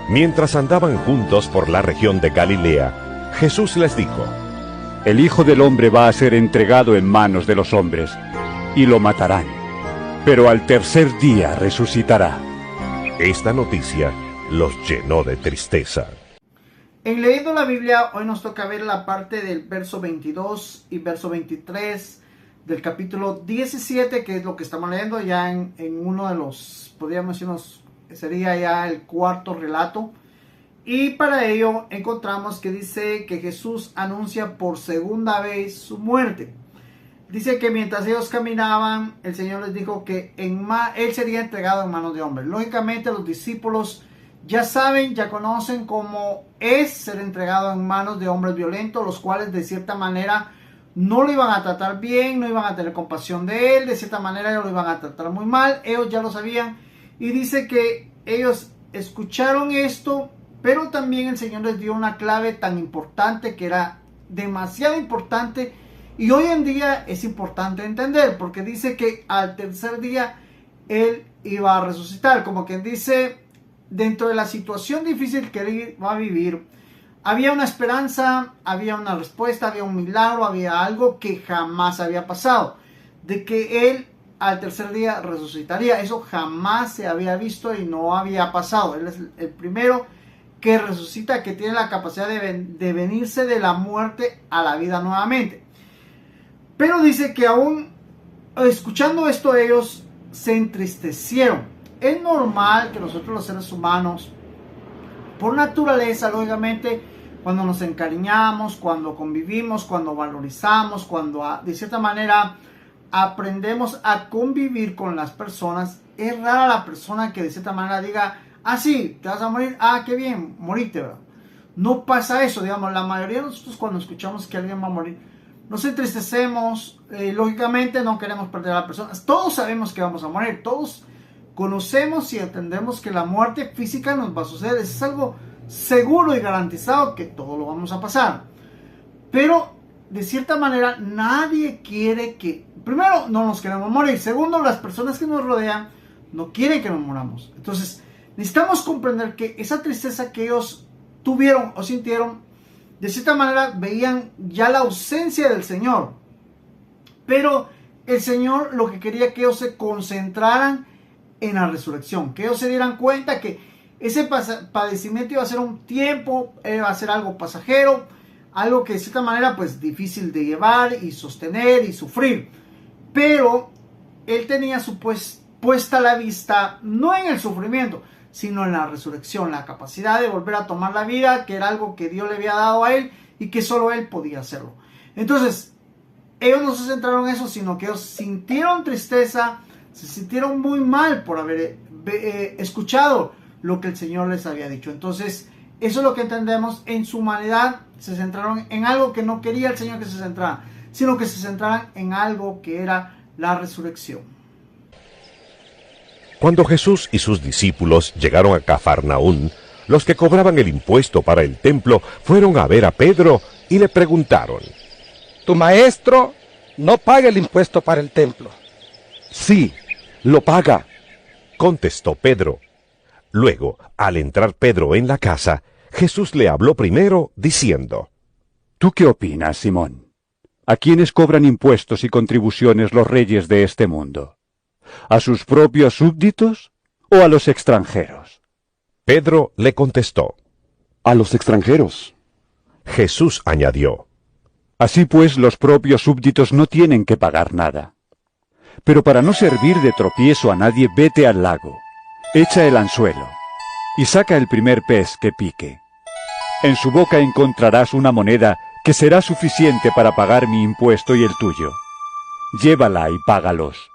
Mientras andaban juntos por la región de Galilea, Jesús les dijo: El Hijo del Hombre va a ser entregado en manos de los hombres, y lo matarán, pero al tercer día resucitará. Esta noticia los llenó de tristeza. En leyendo la Biblia, hoy nos toca ver la parte del verso 22 y verso 23 del capítulo 17, que es lo que estamos leyendo ya en uno de los, podríamos decirnos, sería ya el cuarto relato. Y para ello encontramos que dice que Jesús anuncia por segunda vez su muerte. Dice que mientras ellos caminaban, el Señor les dijo que Él sería entregado en manos de hombres. Lógicamente los discípulos ya saben, ya conocen cómo es ser entregado en manos de hombres violentos, los cuales de cierta manera no lo iban a tratar bien, no iban a tener compasión de él, de cierta manera ellos lo iban a tratar muy mal, ellos ya lo sabían. Y dice que ellos escucharon esto, pero también el Señor les dio una clave tan importante, que era demasiado importante, y hoy en día es importante entender, porque dice que al tercer día Él iba a resucitar, como quien dice, dentro de la situación difícil que Él iba a vivir, había una esperanza, había una respuesta, había un milagro, había algo que jamás había pasado, de que Él al tercer día resucitaría. Eso jamás se había visto y no había pasado. Él es el primero que resucita, que tiene la capacidad de venirse de la muerte a la vida nuevamente. Pero dice que aún escuchando esto ellos se entristecieron. Es normal que nosotros los seres humanos, por naturaleza, lógicamente, cuando nos encariñamos, cuando convivimos, cuando valorizamos, cuando de cierta manera aprendemos a convivir con las personas, es rara la persona que de cierta manera diga: ah, sí, te vas a morir, ah, qué bien, moriste, ¿verdad? No pasa eso, digamos. La mayoría de nosotros, cuando escuchamos que alguien va a morir, nos entristecemos, lógicamente no queremos perder a la persona. Todos sabemos que vamos a morir, todos conocemos y entendemos que la muerte física nos va a suceder. Es algo seguro y garantizado que todo lo vamos a pasar. Pero de cierta manera nadie quiere que, primero, no nos queremos morir. Segundo, las personas que nos rodean no quieren que nos moramos. Entonces necesitamos comprender que esa tristeza que ellos tuvieron o sintieron, de cierta manera veían ya la ausencia del Señor. Pero el Señor lo que quería que ellos se concentraran en la resurrección, que ellos se dieran cuenta que ese padecimiento iba a ser un tiempo, iba a ser algo pasajero, algo que de cierta manera pues difícil de llevar y sostener y sufrir. Pero él tenía puesta la vista no en el sufrimiento, sino en la resurrección, la capacidad de volver a tomar la vida, que era algo que Dios le había dado a él y que solo él podía hacerlo. Entonces ellos no se centraron en eso, sino que ellos sintieron tristeza, se sintieron muy mal por haber escuchado lo que el Señor les había dicho. Entonces, eso es lo que entendemos. En su humanidad se centraron en algo que no quería el Señor que se centrara, sino que se centraran en algo que era la resurrección. Cuando Jesús y sus discípulos llegaron a Cafarnaún, los que cobraban el impuesto para el templo fueron a ver a Pedro y le preguntaron: ¿Tu maestro no paga el impuesto para el templo? Sí, lo paga, contestó Pedro. Luego, al entrar Pedro en la casa, Jesús le habló primero diciendo: ¿Tú qué opinas, Simón? ¿A quiénes cobran impuestos y contribuciones los reyes de este mundo? ¿A sus propios súbditos o a los extranjeros? Pedro le contestó: a los extranjeros. Jesús añadió: Así pues, los propios súbditos no tienen que pagar nada. Pero para no servir de tropiezo a nadie, vete al lago, echa el anzuelo y saca el primer pez que pique. En su boca encontrarás una moneda que será suficiente para pagar mi impuesto y el tuyo. Llévala y págalos.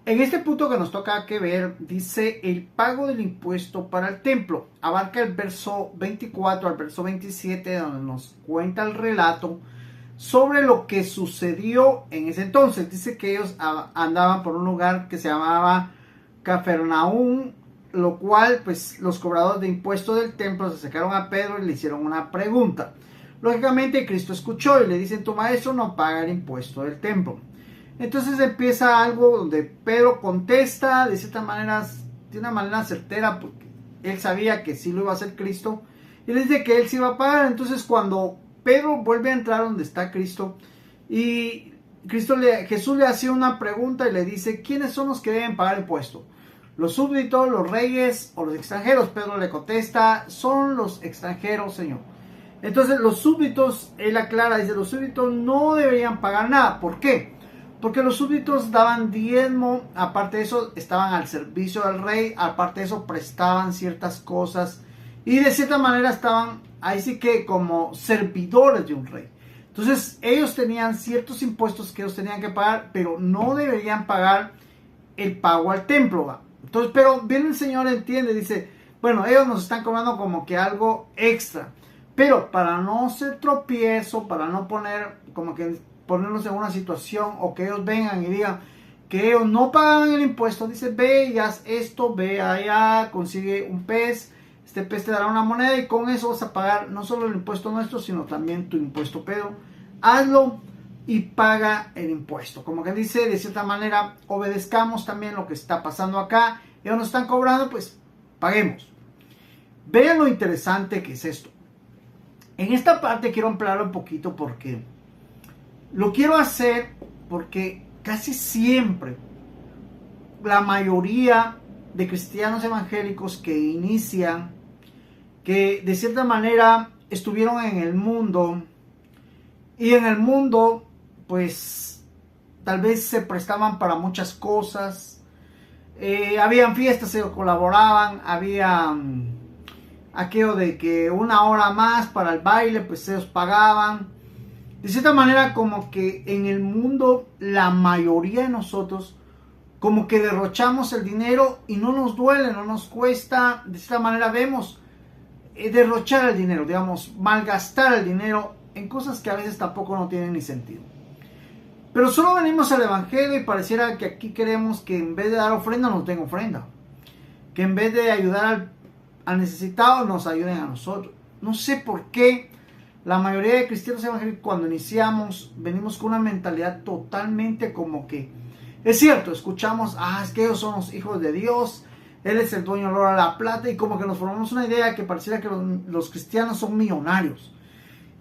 En este punto que nos toca que ver, dice el pago del impuesto para el templo. Abarca el verso 24 al verso 27, donde nos cuenta el relato sobre lo que sucedió en ese entonces. Dice que ellos andaban por un lugar que se llamaba Cafarnaún, lo cual pues los cobradores de impuestos del templo se acercaron a Pedro y le hicieron una pregunta. Lógicamente Cristo escuchó y le dicen: tu maestro no paga el impuesto del templo. Entonces empieza algo donde Pedro contesta de cierta manera de una manera certera, porque él sabía que sí lo iba a hacer Cristo, y le dice que él sí iba a pagar. Entonces cuando Pedro vuelve a entrar donde está Cristo, y Jesús le hace una pregunta y le dice, ¿quiénes son los que deben pagar impuesto? ¿Los súbditos, los reyes o los extranjeros? Pedro le contesta, son los extranjeros, Señor. Entonces los súbditos, él aclara, dice, los súbditos no deberían pagar nada. ¿Por qué? Porque los súbditos daban diezmo, aparte de eso estaban al servicio del rey, aparte de eso prestaban ciertas cosas y de cierta manera estaban ahí sí que como servidores de un rey. Entonces ellos tenían ciertos impuestos que ellos tenían que pagar, pero no deberían pagar el pago al templo, ¿va? Entonces, pero bien el Señor entiende, dice, bueno, ellos nos están cobrando como que algo extra, pero para no ser tropiezo, para no ponernos en una situación o que ellos vengan y digan que ellos no pagan el impuesto, dice, ve y haz esto, ve allá, consigue un pez, este pez te dará una moneda y con eso vas a pagar no solo el impuesto nuestro, sino también tu impuesto, Pedro, hazlo y paga el impuesto. Como que dice, de cierta manera, obedezcamos también lo que está pasando acá, ellos nos están cobrando, pues paguemos. Vean lo interesante que es esto. En esta parte quiero ampliarlo un poquito porque lo quiero hacer porque casi siempre la mayoría de cristianos evangélicos que inician, que de cierta manera estuvieron en el mundo y en el mundo pues tal vez se prestaban para muchas cosas, habían fiestas, se colaboraban, había aquello de que una hora más para el baile, pues ellos pagaban. De cierta manera como que en el mundo la mayoría de nosotros como que derrochamos el dinero y no nos duele, no nos cuesta. De cierta manera vemos derrochar el dinero, digamos, malgastar el dinero en cosas que a veces tampoco no tienen ni sentido. Pero solo venimos al evangelio y pareciera que aquí queremos que en vez de dar ofrenda nos den ofrenda, que en vez de ayudar al necesitado nos ayuden a nosotros. No sé por qué la mayoría de cristianos evangélicos cuando iniciamos venimos con una mentalidad totalmente como que es cierto, escuchamos, es que ellos son los hijos de Dios, Él es el dueño del oro de la plata, y como que nos formamos una idea que pareciera que los cristianos son millonarios.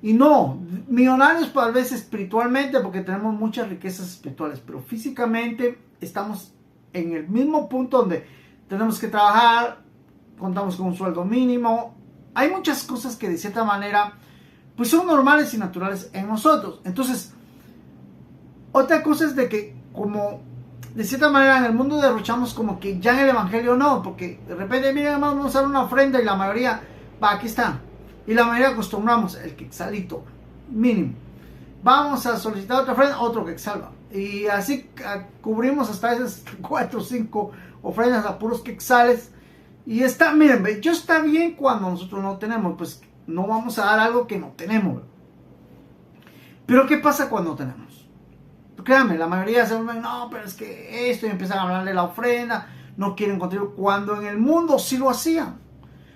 Y no, millonarios tal vez espiritualmente porque tenemos muchas riquezas espirituales, pero físicamente estamos en el mismo punto donde tenemos que trabajar, contamos con un sueldo mínimo, hay muchas cosas que de cierta manera pues son normales y naturales en nosotros. Entonces, otra cosa es de que como de cierta manera en el mundo derrochamos como que ya en el evangelio no, porque de repente miren hermanos, vamos a dar una ofrenda y la mayoría, aquí está, y la mayoría acostumbramos el quetzalito mínimo, vamos a solicitar otra ofrenda, otro quetzal, y así cubrimos hasta esas 4 o 5 ofrendas a puros quetzales. Y está, miren, yo está bien cuando nosotros no tenemos, pues no vamos a dar algo que no tenemos. Pero ¿qué pasa cuando tenemos? Créanme, la mayoría se vuelven, no, pero es que esto, y empiezan a hablar de la ofrenda, no quieren contribuir, cuando en el mundo sí lo hacían.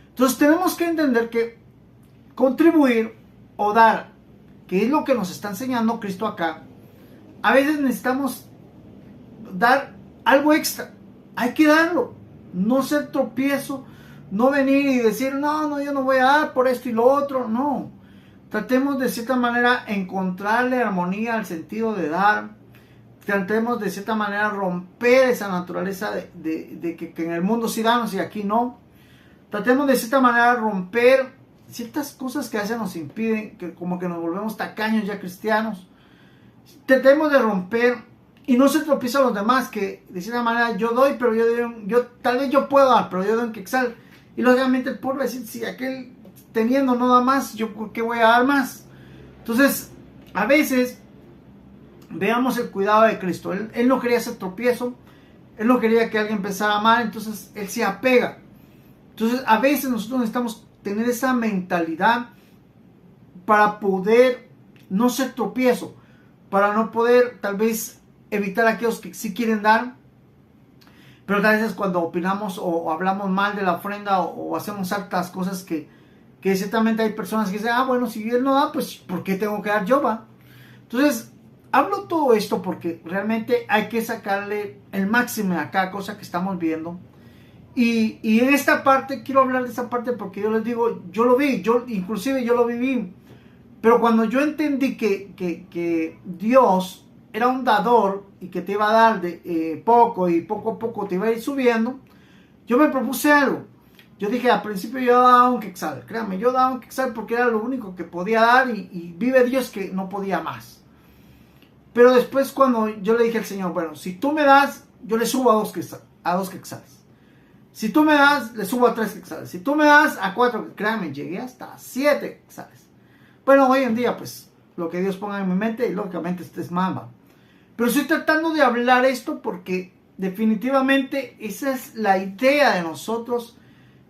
Entonces tenemos que entender que contribuir o dar, que es lo que nos está enseñando Cristo acá, a veces necesitamos dar algo extra, hay que darlo. No ser tropiezo, no venir y decir, no, yo no voy a dar por esto y lo otro, no. Tratemos de cierta manera encontrarle armonía al sentido de dar. Tratemos de cierta manera romper esa naturaleza de que en el mundo sí damos y aquí no. Tratemos de cierta manera romper ciertas cosas que a veces nos impiden, que como que nos volvemos tacaños ya cristianos. Tratemos de romper y no se tropieza a los demás, que de cierta manera yo doy, pero yo tal vez yo puedo dar, pero yo doy un quetzal. Y lógicamente el pueblo va a decir, si aquel teniendo no da más, yo ¿por qué voy a dar más? Entonces, a veces, veamos el cuidado de Cristo. Él no quería hacer tropiezo, Él no quería que alguien pensara mal, entonces Él se apega. Entonces, a veces nosotros necesitamos tener esa mentalidad para poder no ser tropiezo, para no poder tal vez evitar a aquellos que sí quieren dar, pero a veces cuando opinamos o hablamos mal de la ofrenda o hacemos ciertas cosas que ciertamente hay personas que dicen, bueno, si él no da, pues ¿por qué tengo que dar yo, va? Entonces, hablo todo esto porque realmente hay que sacarle el máximo a cada cosa que estamos viendo Y en esta parte, quiero hablar de esta parte porque yo les digo, yo lo vi, inclusive yo lo viví. Pero cuando yo entendí que Dios era un dador y que te iba a dar de poco y poco a poco te iba a ir subiendo, yo me propuse algo. Yo dije, al principio yo daba un quetzal, créanme, yo daba un quetzal porque era lo único que podía dar y vive Dios que no podía más. Pero después cuando yo le dije al Señor, bueno, si tú me das, yo le subo a dos quetzales. Si tú me das, le subo a 3 quetzales. Si tú me das a 4, créanme, llegué hasta 7 quetzales. Bueno, hoy en día, pues, lo que Dios ponga en mi mente, y lógicamente este es mamba. Pero estoy tratando de hablar esto porque definitivamente esa es la idea de nosotros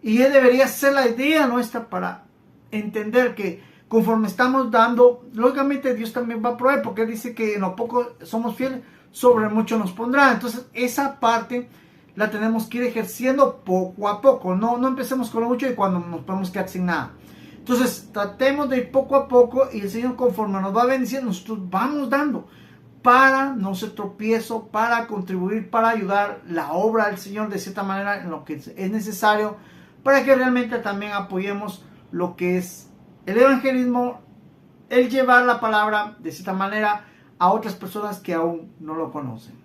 y debería ser la idea nuestra para entender que conforme estamos dando, lógicamente Dios también va a proveer, porque Él dice que en lo poco somos fieles, sobre mucho nos pondrá. Entonces, esa parte la tenemos que ir ejerciendo poco a poco. No empecemos con lo mucho y cuando nos podemos quedar sin nada. Entonces, tratemos de ir poco a poco y el Señor, conforme nos va bendiciendo, nosotros vamos dando para no ser tropiezo, para contribuir, para ayudar la obra del Señor de cierta manera en lo que es necesario, para que realmente también apoyemos lo que es el evangelismo, el llevar la palabra de cierta manera a otras personas que aún no lo conocen.